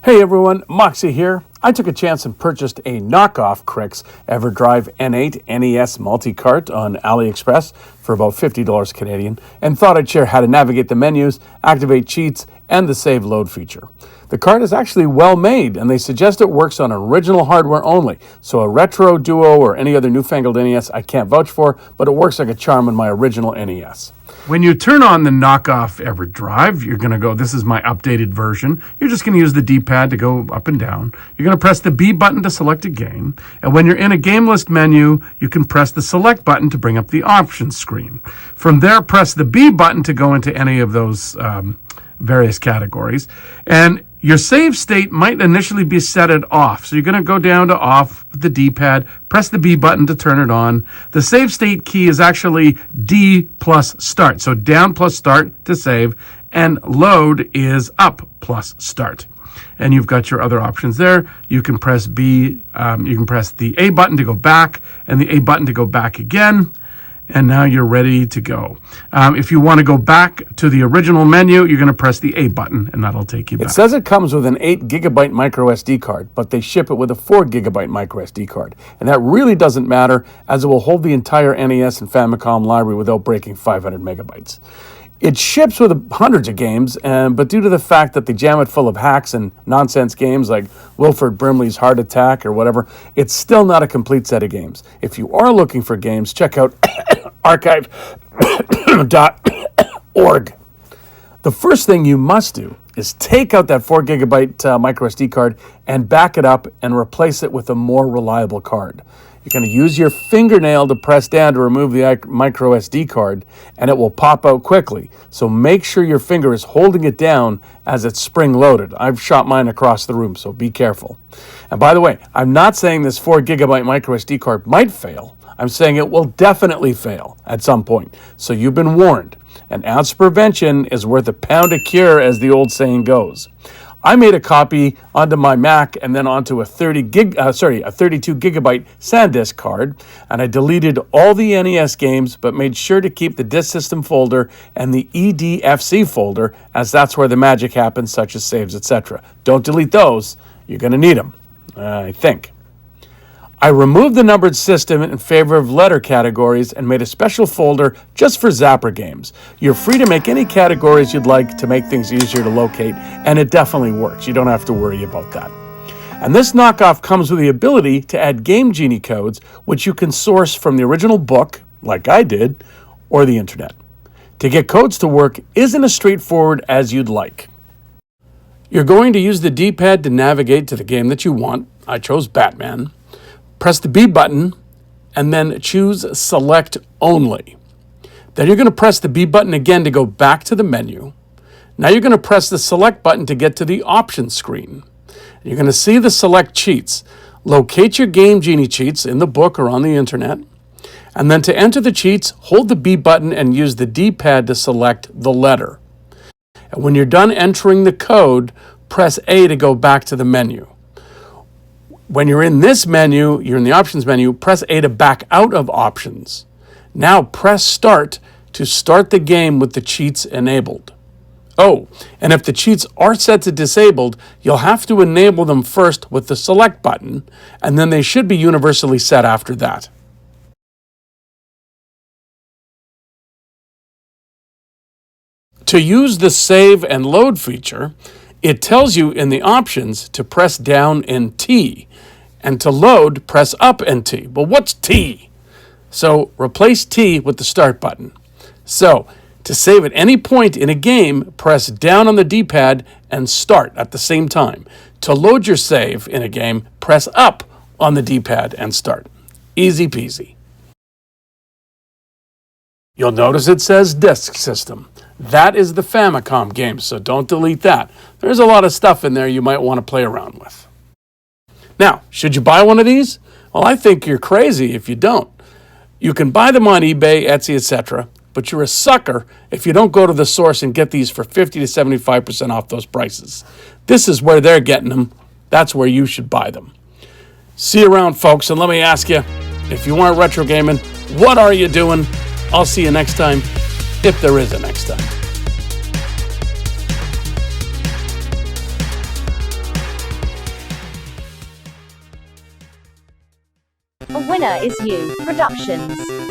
Hey everyone, Moxie here. I took a chance and purchased a knockoff Krikzz Everdrive N8 NES multi-cart on AliExpress for about $50 Canadian and thought I'd share how to navigate the menus, activate cheats, and the save load feature. The cart is actually well made and they suggest it works on original hardware only, so a retro Duo or any other newfangled NES I can't vouch for, but it works like a charm on my original NES. When you turn on the knockoff Everdrive, you're going to go, this is my updated version. You're just going to use the D-pad to go up and down. You're going to press the B button to select a game. And when you're in a game list menu, you can press the select button to bring up the options screen. From there, press the B button to go into any of those various categories. And your save state might initially be set it off. So you're going to go down to off with the D-pad, press the B button to turn it on. The save state key is actually D plus start. So down plus start to save, and load is up plus start. And you've got your other options there. You can press B, you can press the A button to go back and the A button to go back again. And now you're ready to go. If you want to go back to the original menu, you're going to press the A button, and that'll take you back. It says it comes with an 8 gigabyte micro SD card, but they ship it with a 4 gigabyte micro SD card. And that really doesn't matter, as it will hold the entire NES and Famicom library without breaking 500 megabytes. It ships with hundreds of games, but due to the fact that they jam it full of hacks and nonsense games like Wilford Brimley's Heart Attack or whatever, it's still not a complete set of games. If you are looking for games, check out archive.org. The first thing you must do is take out that 4 gigabyte micro SD card and back it up and replace it with a more reliable card. You're going to use your fingernail to press down to remove the micro SD card, and it will pop out quickly. So make sure your finger is holding it down as it's spring-loaded. I've shot mine across the room, so be careful. And by the way, I'm not saying this 4 gigabyte micro SD card might fail. I'm saying it will definitely fail at some point. So you've been warned. An ounce of prevention is worth a pound of cure, as the old saying goes. I made a copy onto my Mac and then onto a 32 gigabyte SanDisk card, and I deleted all the NES games, but made sure to keep the disk system folder and the EDFC folder, as that's where the magic happens, such as saves, etc. Don't delete those. You're going to need them, I think. I removed the numbered system in favor of letter categories and made a special folder just for Zapper games. You're free to make any categories you'd like to make things easier to locate, and it definitely works. You don't have to worry about that. And this knockoff comes with the ability to add Game Genie codes, which you can source from the original book, like I did, or the internet. To get codes to work isn't as straightforward as you'd like. You're going to use the D-pad to navigate to the game that you want. I chose Batman. Press the B button and then choose Select Only. Then you're going to press the B button again to go back to the menu. Now you're going to press the Select button to get to the Options screen. You're going to see the Select cheats. Locate your Game Genie cheats in the book or on the internet. And then to enter the cheats, hold the B button and use the D-pad to select the letter. And when you're done entering the code, press A to go back to the menu. When you're in this menu, you're in the Options menu, press A to back out of Options. Now press Start to start the game with the cheats enabled. Oh, and if the cheats are set to disabled, you'll have to enable them first with the Select button, and then they should be universally set after that. To use the Save and Load feature, it tells you in the options to press down and T, and to load, press up and T. Well, what's T? So replace T with the Start button. So to save at any point in a game, press down on the D-pad and Start at the same time. To load your save in a game, press up on the D-pad and Start. Easy peasy. You'll notice it says Disk System. That is the Famicom game, so don't delete that. There's a lot of stuff in there you might want to play around with. Now, should you buy one of these? Well, I think you're crazy if you don't. You can buy them on eBay, Etsy, etc., but you're a sucker if you don't go to the source and get these for 50 to 75% off those prices. This is where they're getting them. That's where you should buy them. See you around, folks, and let me ask you, if you aren't retro gaming, what are you doing? I'll see you next time, if there is a next time. A winner is you. Productions.